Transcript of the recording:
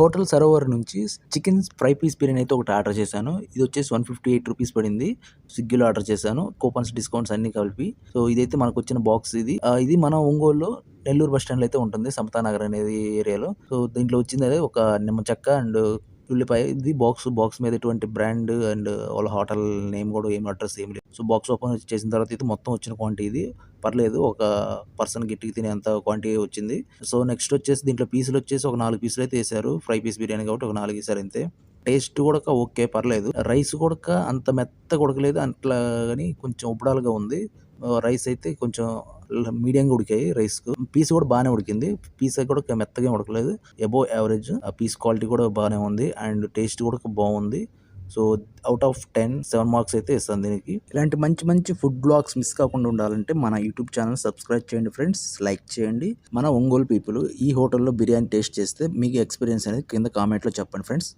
Hotel Sarovar నుంచి chicken fry piece biryani అయితే ఒకటి ఆర్డర్ చేశాను. ఇది వచ్చేసి ₹158 పడింది. స్విగ్గీలో ఆర్డర్ చేశాను. కూపన్స్, డిస్కౌంట్స్ అన్నీ కలిపి. సో, ఇదైతే మనకొచ్చిన బాక్స్ ఇది. ఇది మన ఒంగోలులో నెల్లూరు బస్ స్టాండ్‌లో అయితే ఉంటుంది. సమతా నగర్ అనేది ఏరియాలో. సో, దీంట్లో వచ్చింది ఒక నిమ్మ చెక్క అండ్ ఉల్లిపాయ. ఇది బాక్స్ మీద ఎటువంటి బ్రాండ్ అండ్ వాళ్ళ హోటల్ నేమ్ కూడా అడ్రెస్ ఏమి లేదు. సో, బాక్స్ ఓపెన్ చేసిన తర్వాత అయితే మొత్తం వచ్చిన క్వాంటిటీ ఇది. పర్లేదు, ఒక పర్సన్ గట్టిగా తినేంత క్వాంటిటీ వచ్చింది. సో, నెక్స్ట్ వచ్చేసి దీంట్లో పీసులు వచ్చేసి ఒక 4 పీసులు అయితే ఏసారు. ఫ్రై పీస్ బిర్యానీ కాబట్టి ఒక 4 ఏసారు అంతే. టేస్ట్ కూడా ఓకే, పర్లేదు. రైస్ కూడా అంత మెత్తగా ఉడకలేదు. అట్లా గాని కొంచెం ఉబ్బడాలుగా ఉంది. రైస్ అయితే కొంచెం మీడియంగా ఉడికాయి రైస్. పీస్ కూడా బాగానే ఉడికింది. పీస్ కూడా మెత్తగా ఉడకలేదు. Above average. ఆ పీస్ క్వాలిటీ కూడా బాగానే ఉంది అండ్ టేస్ట్ కూడా బాగుంది. సో, ఔట్ ఆఫ్ 10 7 మార్క్స్ అయితే ఇస్తాను దీనికి. ఇలాంటి మంచి మంచి ఫుడ్ బ్లాగ్స్ మిస్ కాకుండా ఉండాలంటే మన యూట్యూబ్ ఛానల్ సబ్స్క్రైబ్ చేయండి ఫ్రెండ్స్. లైక్ చేయండి. మన ఒంగోలు పీపుల్ ఈ హోటల్లో బిర్యానీ టేస్ట్ చేస్తే మీకు ఎక్స్పీరియన్స్ అనేది కింద కామెంట్లో చెప్పండి ఫ్రెండ్స్.